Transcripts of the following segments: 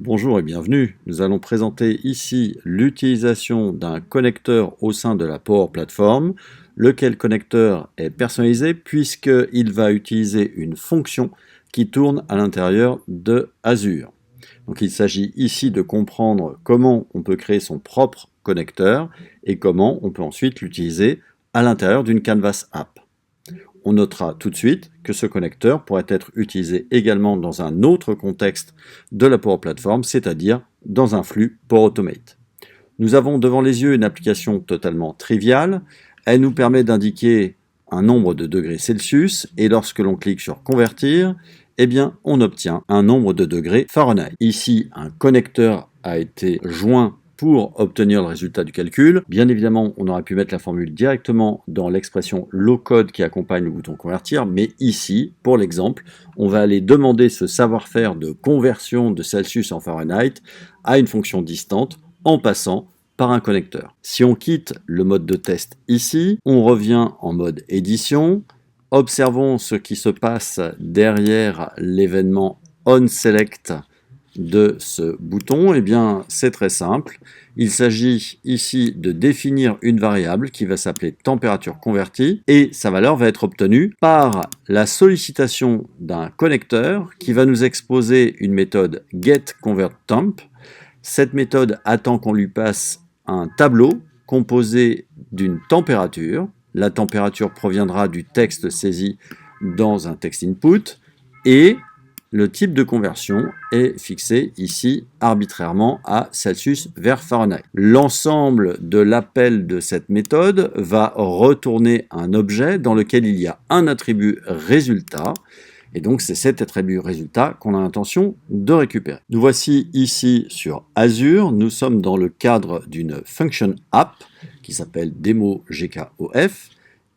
Bonjour et bienvenue. Nous allons présenter ici l'utilisation d'un connecteur au sein de la Power Platform, lequel connecteur est personnalisé puisqu'il va utiliser une fonction qui tourne à l'intérieur de Azure. Donc il s'agit ici de comprendre comment on peut créer son propre connecteur et comment on peut ensuite l'utiliser à l'intérieur d'une Canvas App. On notera tout de suite que ce connecteur pourrait être utilisé également dans un autre contexte de la Power Platform, c'est-à-dire dans un flux Power Automate. Nous avons devant les yeux une application totalement triviale. Elle nous permet d'indiquer un nombre de degrés Celsius et lorsque l'on clique sur Convertir, eh bien, on obtient un nombre de degrés Fahrenheit. Ici, un connecteur a été joint pour obtenir le résultat du calcul. Bien évidemment, on aurait pu mettre la formule directement dans l'expression low-code qui accompagne le bouton convertir, mais ici, pour l'exemple, on va aller demander ce savoir-faire de conversion de Celsius en Fahrenheit à une fonction distante en passant par un connecteur. Si on quitte le mode de test ici, on revient en mode édition. Observons ce qui se passe derrière l'événement onSelect de ce bouton. Eh bien, c'est très simple. Il s'agit ici de définir une variable qui va s'appeler température convertie et sa valeur va être obtenue par la sollicitation d'un connecteur qui va nous exposer une méthode getConvertTemp. Cette méthode attend qu'on lui passe un tableau composé d'une température. La température proviendra du texte saisi dans un text input et le type de conversion est fixé ici arbitrairement à Celsius vers Fahrenheit. L'ensemble de l'appel de cette méthode va retourner un objet dans lequel il y a un attribut résultat. Et donc, c'est cet attribut résultat qu'on a l'intention de récupérer. Nous voici ici sur Azure. Nous sommes dans le cadre d'une function app qui s'appelle demo GKOF.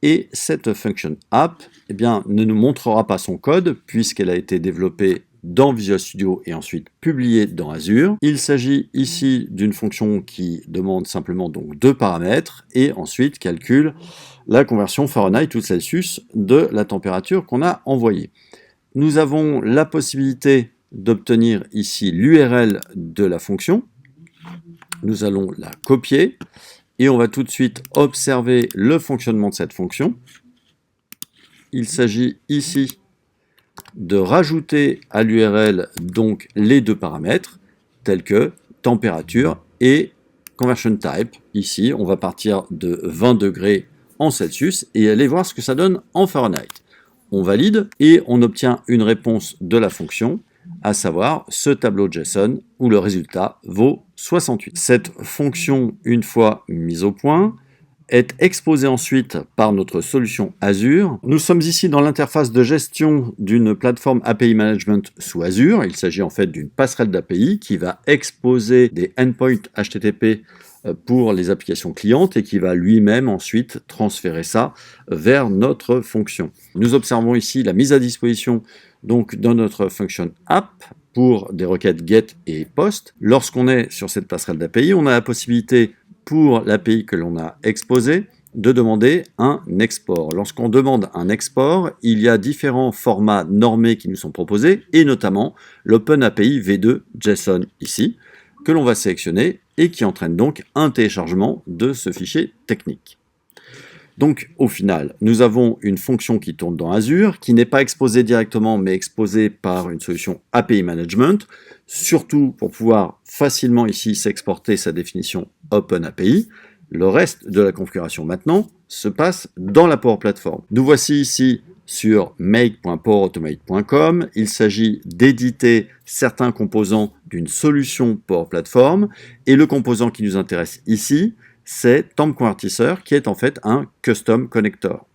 Et cette function app eh bien, ne nous montrera pas son code puisqu'elle a été développée dans Visual Studio et ensuite publiée dans Azure. Il s'agit ici d'une fonction qui demande simplement donc 2 paramètres et ensuite calcule la conversion Fahrenheit ou Celsius de la température qu'on a envoyée. Nous avons la possibilité d'obtenir ici l'URL de la fonction. Nous allons la copier. Et on va tout de suite observer le fonctionnement de cette fonction. Il s'agit ici de rajouter à l'URL donc les 2 paramètres tels que température et conversion type. Ici, on va partir de 20 degrés en Celsius et aller voir ce que ça donne en Fahrenheit. On valide et on obtient une réponse de la fonction, à savoir ce tableau JSON où le résultat vaut 68. Cette fonction, une fois mise au point, est exposée ensuite par notre solution Azure. Nous sommes ici dans l'interface de gestion d'une plateforme API Management sous Azure. Il s'agit en fait d'une passerelle d'API qui va exposer des endpoints HTTP pour les applications clientes et qui va lui-même ensuite transférer ça vers notre fonction. Nous observons ici la mise à disposition donc dans notre function app pour des requêtes get et post. Lorsqu'on est sur cette passerelle d'API, on a la possibilité pour l'API que l'on a exposée de demander un export. Lorsqu'on demande un export, il y a différents formats normés qui nous sont proposés et notamment l'OpenAPI V2 JSON ici que l'on va sélectionner et qui entraîne donc un téléchargement de ce fichier technique. Donc, au final, nous avons une fonction qui tourne dans Azure, qui n'est pas exposée directement, mais exposée par une solution API Management, surtout pour pouvoir facilement ici s'exporter sa définition OpenAPI. Le reste de la configuration maintenant se passe dans la Power Platform. Nous voici ici sur make.powerautomate.com. Il s'agit d'éditer certains composants d'une solution Power Platform, et le composant qui nous intéresse ici, c'est Temp Converter, qui est en fait un custom connector.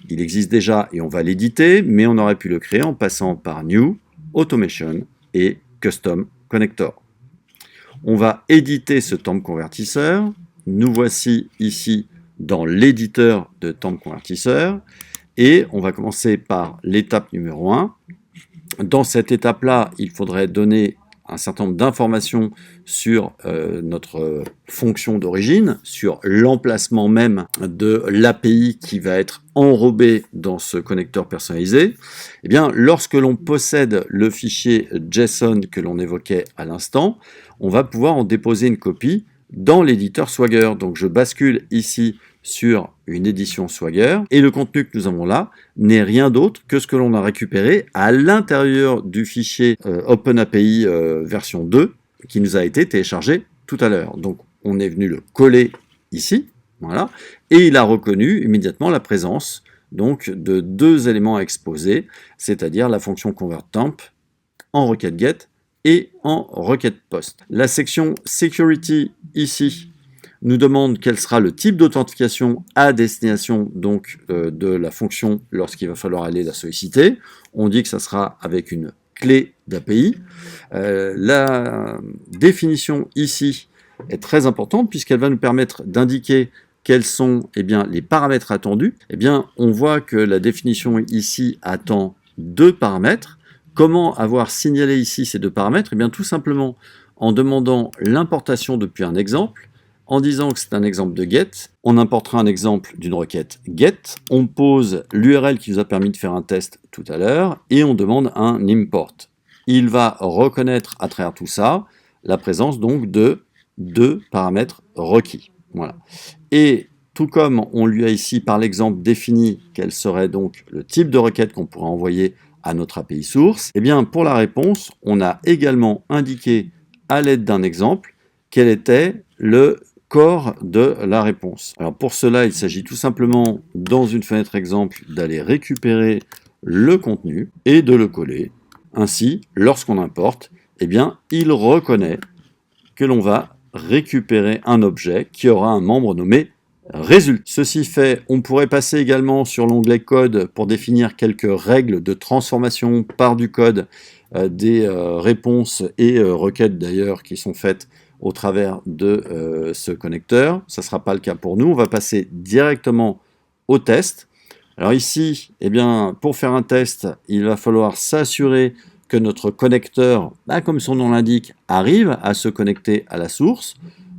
Il existe déjà et on va l'éditer, mais on aurait pu le créer en passant par New, Automation et Custom Connector. On va éditer ce Temp Converter. Nous voici ici dans l'éditeur de Temp Converter et on va commencer par l'étape numéro 1. Dans cette étape-là, il faudrait donner un certain nombre d'informations sur notre fonction d'origine, sur l'emplacement même de l'API qui va être enrobé dans ce connecteur personnalisé, eh bien, lorsque l'on possède le fichier JSON que l'on évoquait à l'instant, on va pouvoir en déposer une copie dans l'éditeur Swagger. Donc je bascule ici sur une édition Swagger, et le contenu que nous avons là n'est rien d'autre que ce que l'on a récupéré à l'intérieur du fichier OpenAPI version 2 qui nous a été téléchargé tout à l'heure. Donc on est venu le coller ici, voilà, et il a reconnu immédiatement la présence donc de deux éléments à exposer, c'est-à-dire la fonction convertTemp en requête get et en requête post. La section security ici nous demande quel sera le type d'authentification à destination donc de la fonction lorsqu'il va falloir aller la solliciter. On dit que ça sera avec une clé d'API. La définition ici est très importante puisqu'elle va nous permettre d'indiquer quels sont les paramètres attendus. On voit que la définition ici attend deux paramètres. Comment avoir signalé ici ces deux paramètres? Tout simplement en demandant l'importation depuis un exemple, en disant que c'est un exemple de get, on importera un exemple d'une requête get, on pose l'URL qui nous a permis de faire un test tout à l'heure, et on demande un import. Il va reconnaître à travers tout ça la présence donc de deux paramètres requis. Voilà. Et tout comme on lui a ici par l'exemple défini quel serait donc le type de requête qu'on pourrait envoyer à notre API source, pour la réponse, on a également indiqué à l'aide d'un exemple quel était le corps de la réponse. Alors pour cela, il s'agit tout simplement, dans une fenêtre exemple, d'aller récupérer le contenu et de le coller. Ainsi, lorsqu'on importe, il reconnaît que l'on va récupérer un objet qui aura un membre nommé résulte. Ceci fait, on pourrait passer également sur l'onglet code pour définir quelques règles de transformation par du code des réponses et requêtes d'ailleurs qui sont faites au travers de ce connecteur. Ça ne sera pas le cas pour nous. On va passer directement au test. Alors ici, pour faire un test, il va falloir s'assurer que notre connecteur, comme son nom l'indique, arrive à se connecter à la source.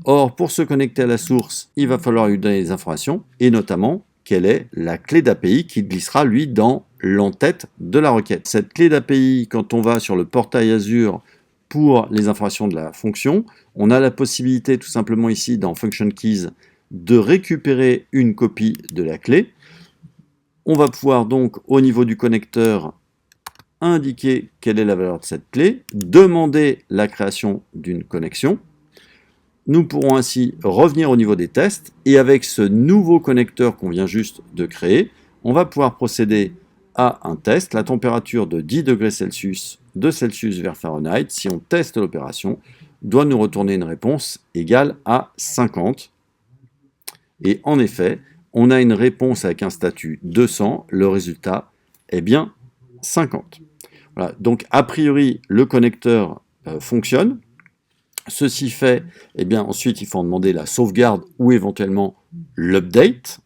Or, pour se connecter à la source, il va falloir lui donner des informations, et notamment quelle est la clé d'API qui glissera, lui, dans l'entête de la requête. Cette clé d'API, quand on va sur le portail Azure pour les informations de la fonction, on a la possibilité, tout simplement ici, dans Function Keys, de récupérer une copie de la clé. On va pouvoir donc, au niveau du connecteur, indiquer quelle est la valeur de cette clé, demander la création d'une connexion. Nous pourrons ainsi revenir au niveau des tests, et avec ce nouveau connecteur qu'on vient juste de créer, on va pouvoir procéder à un test, la température de 10 degrés Celsius, de Celsius vers Fahrenheit, si on teste l'opération, doit nous retourner une réponse égale à 50. Et en effet, on a une réponse avec un statut 200, le résultat est bien 50. Voilà. Donc a priori, le connecteur fonctionne. Ceci fait, ensuite il faut en demander la sauvegarde ou éventuellement l'update,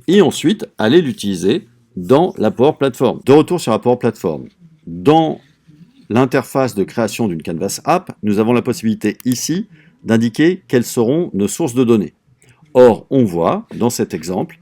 et ensuite aller l'utiliser dans la Power Platform. De retour sur la Power Platform, dans l'interface de création d'une Canvas App, nous avons la possibilité ici d'indiquer quelles seront nos sources de données. Or, on voit dans cet exemple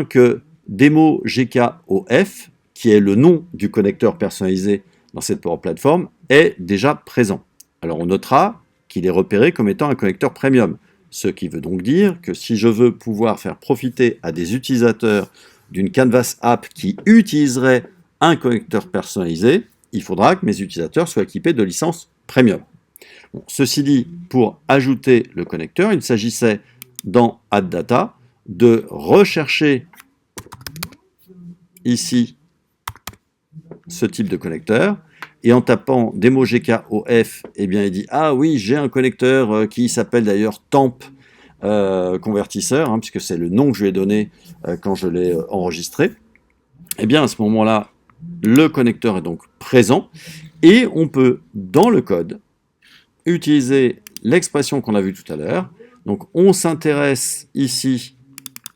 que Demo GKOF, qui est le nom du connecteur personnalisé dans cette Power Platform, est déjà présent. Alors on notera qu'il est repéré comme étant un connecteur premium, ce qui veut donc dire que si je veux pouvoir faire profiter à des utilisateurs d'une Canvas App qui utiliserait un connecteur personnalisé, il faudra que mes utilisateurs soient équipés de licences premium. Bon, ceci dit, pour ajouter le connecteur, il s'agissait dans Add Data de rechercher ici ce type de connecteur, et en tapant Demo GKOF, il dit « Ah oui, j'ai un connecteur qui s'appelle d'ailleurs Temp convertisseur, puisque c'est le nom que je lui ai donné quand je l'ai enregistré. » À ce moment-là, le connecteur est donc présent, et on peut, dans le code, utiliser l'expression qu'on a vue tout à l'heure. Donc on s'intéresse ici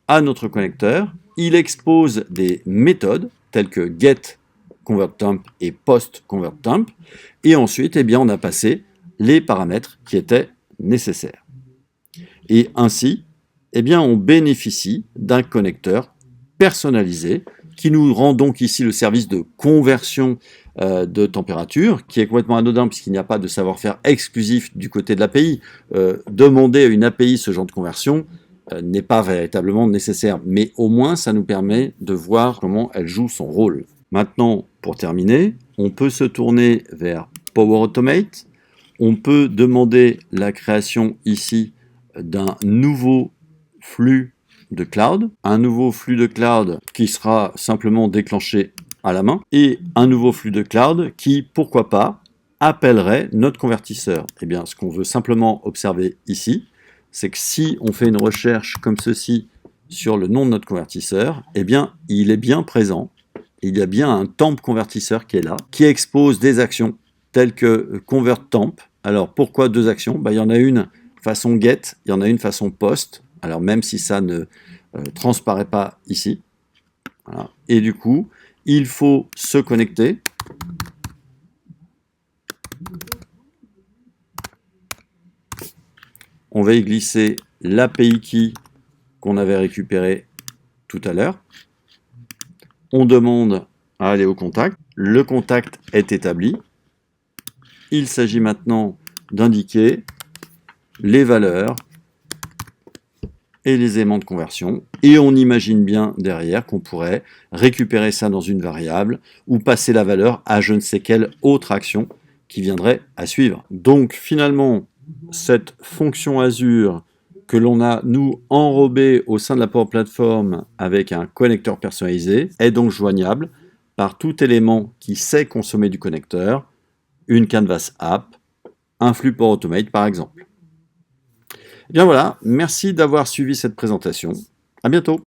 à notre connecteur, il expose des méthodes telles que get convertTemp et post convertTemp, et ensuite on a passé les paramètres qui étaient nécessaires. Et ainsi, eh bien, on bénéficie d'un connecteur personnalisé qui nous rend donc ici le service de conversion de température, qui est complètement anodin puisqu'il n'y a pas de savoir-faire exclusif du côté de l'API. Demander à une API ce genre de conversion n'est pas véritablement nécessaire, mais au moins ça nous permet de voir comment elle joue son rôle. Maintenant, pour terminer, on peut se tourner vers Power Automate. On peut demander la création ici d'un nouveau flux de cloud, un nouveau flux de cloud qui sera simplement déclenché à la main, et un nouveau flux de cloud qui, pourquoi pas, appellerait notre convertisseur. Eh bien, ce qu'on veut simplement observer ici, c'est que si on fait une recherche comme ceci sur le nom de notre convertisseur, eh bien, il est bien présent. Il y a bien un temp convertisseur qui est là, qui expose des actions telles que convert temp. Alors, pourquoi deux actions? Il y en a une façon get, il y en a une façon post. Alors, même si ça ne transparaît pas ici. Voilà. Et du coup, il faut se connecter. On va y glisser l'API key qu'on avait récupéré tout à l'heure. On demande à aller au contact. Le contact est établi. Il s'agit maintenant d'indiquer les valeurs et les éléments de conversion. Et on imagine bien derrière qu'on pourrait récupérer ça dans une variable ou passer la valeur à je ne sais quelle autre action qui viendrait à suivre. Donc finalement, cette fonction Azure que l'on a, nous, enrobée au sein de la Power Platform avec un connecteur personnalisé est donc joignable par tout élément qui sait consommer du connecteur, une Canvas App, un flux Power Automate par exemple. Et bien voilà, merci d'avoir suivi cette présentation. À bientôt.